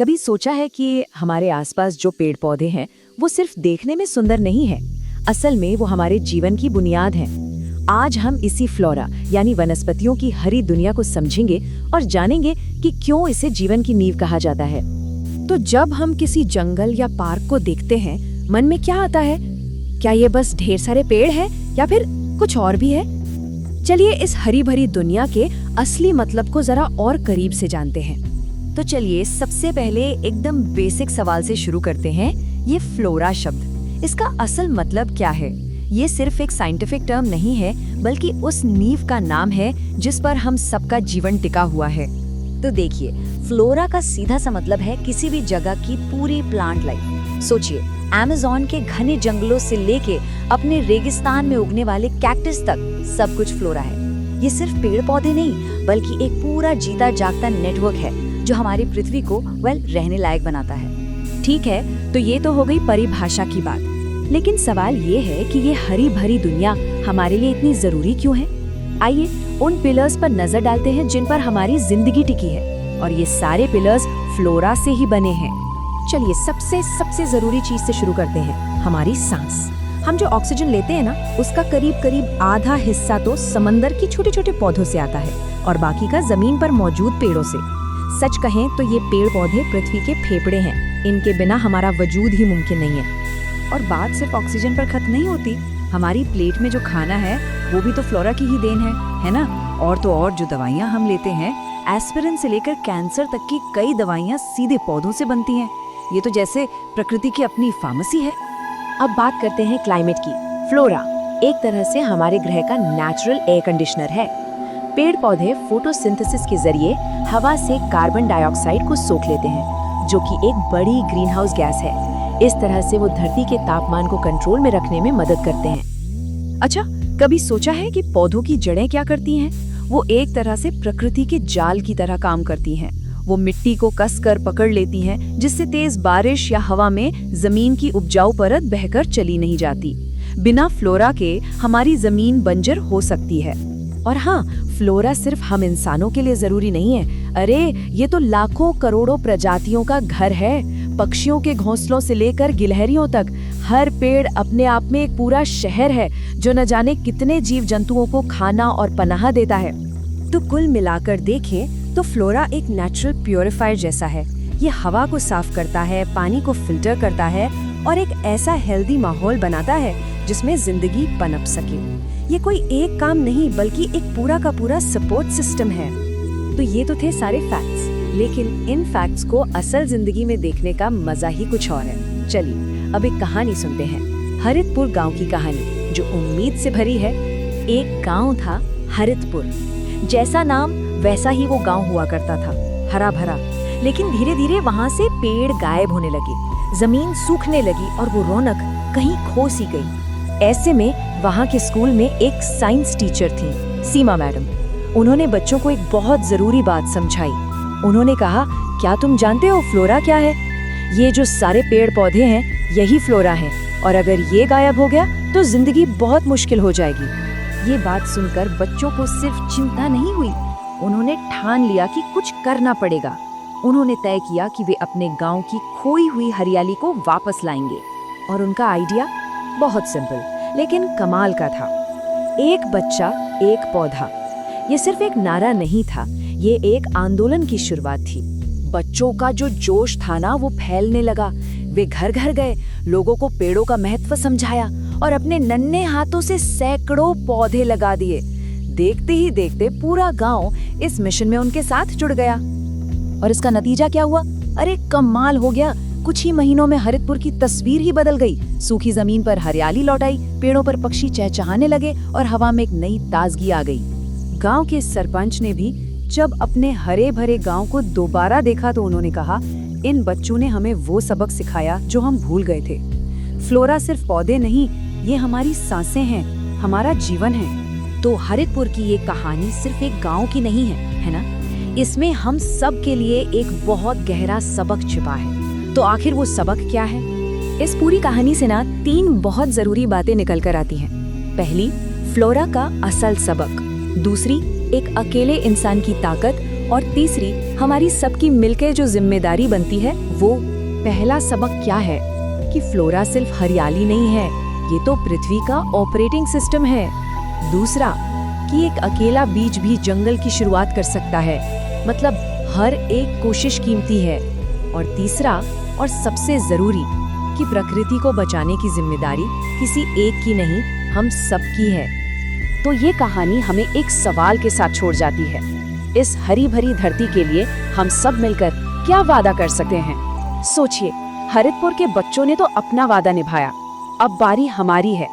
कभी सोचा है कि हमारे आसपास जो पेड़ पौधे हैं वो सिर्फ देखने में सुंदर नहीं है, असल में वो हमारे जीवन की बुनियाद हैं। आज हम इसी फ्लोरा यानी वनस्पतियों की हरी दुनिया को समझेंगे और जानेंगे कि क्यों इसे जीवन की नींव कहा जाता है। तो जब हम किसी जंगल या पार्क को देखते हैं, मन में क्या आता है? क्या ये बस ढेर सारे पेड़ हैं या फिर कुछ और भी है? चलिए इस हरी भरी दुनिया के असली मतलब को जरा और करीब से जानते हैं। तो चलिए सबसे पहले एकदम बेसिक सवाल से शुरू करते हैं। ये फ्लोरा शब्द, इसका असल मतलब क्या है? ये सिर्फ एक साइंटिफिक टर्म नहीं है, बल्कि उस नींव का नाम है जिस पर हम सबका जीवन टिका हुआ है। तो देखिए, फ्लोरा का सीधा सा मतलब है किसी भी जगह की पूरी प्लांट लाइफ। सोचिए, अमेज़न के घने जंगलों से लेके अपने रेगिस्तान में उगने वाले कैक्टस तक सब कुछ फ्लोरा है। ये सिर्फ पेड़ पौधे नहीं, बल्कि एक पूरा जीता जागता नेटवर्क है जो हमारी पृथ्वी को रहने लायक बनाता है। ठीक है, तो ये तो हो गई परिभाषा की बात, लेकिन सवाल ये है कि ये हरी भरी दुनिया हमारे लिए इतनी जरूरी क्यों है? आइए उन पिलर्स पर नजर डालते हैं जिन पर हमारी जिंदगी टिकी है, और ये सारे पिलर्स फ्लोरा से ही बने हैं। चलिए सबसे जरूरी चीज से शुरू करते हैं, हमारी सांस। हम जो ऑक्सीजन लेते हैं ना, उसका करीब आधा हिस्सा तो समंदर की छोटे छोटे पौधों से आता है और बाकी का जमीन पर मौजूद पेड़ों से। सच कहें तो ये पेड़ पौधे पृथ्वी के फेफड़े हैं, इनके बिना हमारा वजूद ही मुमकिन नहीं है। और बात सिर्फ ऑक्सीजन पर खत्म नहीं होती, हमारी प्लेट में जो खाना है वो भी तो फ्लोरा की ही देन है ना? और तो और जो दवाइयाँ हम लेते हैं, एस्पिरिन से लेकर कैंसर तक की कई दवाइयाँ सीधे पौधों से बनती हैं। ये तो जैसे प्रकृति की अपनी फार्मेसी है। अब बात करते हैं क्लाइमेट की। फ्लोरा एक तरह से हमारे ग्रह का नेचुरल एयर कंडीशनर है। पेड़ पौधे फोटोसिंथेसिस के जरिए हवा से कार्बन डाइऑक्साइड को सोख लेते हैं, जो कि एक बड़ी ग्रीन हाउस गैस है। इस तरह से वो धरती के तापमान को कंट्रोल में रखने में मदद करते हैं। अच्छा, कभी सोचा है कि पौधों की जड़ें क्या करती हैं? वो एक तरह से प्रकृति के जाल की तरह काम करती हैं। वो मिट्टी को कसकर पकड़ लेती हैं, जिससे तेज बारिश या हवा में जमीन की उपजाऊ परत बहकर चली नहीं जाती। बिना फ्लोरा के हमारी जमीन बंजर हो सकती है। और हाँ, फ्लोरा सिर्फ हम इंसानों के लिए जरूरी नहीं है। अरे ये तो लाखों करोड़ों प्रजातियों का घर है। पक्षियों के घोंसलों से लेकर गिलहरियों तक हर पेड़ अपने आप में एक पूरा शहर है, जो न जाने कितने जीव जंतुओं को खाना और पनाह देता है। तो कुल मिलाकर देखें तो फ्लोरा एक नेचुरल प्योरीफायर जैसा है। ये हवा को साफ करता है, पानी को फिल्टर करता है और एक ऐसा हेल्दी माहौल बनाता है जिसमें जिंदगी पनप सके। ये कोई एक काम नहीं, बल्कि एक पूरा का पूरा सपोर्ट सिस्टम है। तो ये तो थे सारे फैक्ट्स, लेकिन इन फैक्ट्स को असल जिंदगी में देखने का मजा ही कुछ और है। चलिए अब एक कहानी सुनते हैं, हरितपुर गांव की कहानी, जो उम्मीद से भरी है। एक गांव था हरितपुर। जैसा नाम वैसा ही वो गांव हुआ करता था, हरा भरा। लेकिन धीरे धीरे वहाँ से पेड़ गायब होने लगे, जमीन सूखने लगी और वो रौनक कहीं खो सी गई। ऐसे में वहाँ के स्कूल में एक साइंस टीचर थी, सीमा मैडम। उन्होंने बच्चों को एक बहुत जरूरी बात समझाई। उन्होंने कहा, क्या तुम जानते हो फ्लोरा क्या है? ये जो सारे पेड़ पौधे हैं, यही फ्लोरा है, और अगर ये गायब हो गया तो जिंदगी बहुत मुश्किल हो जाएगी। ये बात सुनकर बच्चों को सिर्फ चिंता नहीं हुई, उन्होंने ठान लिया कि कुछ करना पड़ेगा। उन्होंने तय किया कि वे अपने गांव की खोई हुई हरियाली को वापस लाएंगे। और उनका आइडिया बहुत सिंपल लेकिन कमाल का था। एक बच्चा एक पौधा। ये सिर्फ एक नारा नहीं था, ये एक आंदोलन की शुरुआत थी। बच्चों का जो जोश था ना, वो फैलने लगा। वे घर घर गए, लोगों को पेड़ों का महत्व समझाया और अपने नन्हे हाथों से सैकड़ों पौधे लगा दिए। देखते ही देखते पूरा गांव इस मिशन में उनके साथ जुड़ गया। और इसका नतीजा क्या हुआ? अरे कमाल हो गया। कुछ ही महीनों में हरितपुर की तस्वीर ही बदल गई। सूखी जमीन पर हरियाली लौट आई, पेड़ों पर पक्षी चहचहाने लगे और हवा में एक नई ताजगी आ गई। गांव के सरपंच ने भी जब अपने हरे भरे गांव को दोबारा देखा तो उन्होंने कहा, इन बच्चों ने हमें वो सबक सिखाया जो हम भूल गए थे। फ्लोरा सिर्फ पौधे नहीं, ये हमारी सांसें हैं, हमारा जीवन है। तो हरितपुर की ये कहानी सिर्फ एक गांव की नहीं है ना? इसमें हम सब के लिए एक बहुत गहरा सबक छिपा है। तो आखिर वो सबक क्या है? इस पूरी कहानी से ना 3 बहुत जरूरी बातें निकल कर आती हैं। पहली, फ्लोरा का असल सबक। दूसरी, एक अकेले इंसान की ताकत और तीसरी, हमारी सबकी मिलकर जो जिम्मेदारी बनती है वो। पहला सबक क्या है कि फ्लोरा सिर्फ हरियाली नहीं है, ये तो पृथ्वी का ऑपरेटिंग सिस्टम है। दूसरा कि एक अकेला बीज भी जंगल की शुरुआत कर सकता है, मतलब हर एक कोशिश कीमती है। और तीसरा और सबसे जरूरी कि प्रकृति को बचाने की जिम्मेदारी किसी एक की नहीं, हम सब की है। तो ये कहानी हमें एक सवाल के साथ छोड़ जाती है, इस हरी भरी धरती के लिए हम सब मिलकर क्या वादा कर सकते हैं। सोचिए, हरितपुर के बच्चों ने तो अपना वादा निभाया, अब बारी हमारी है।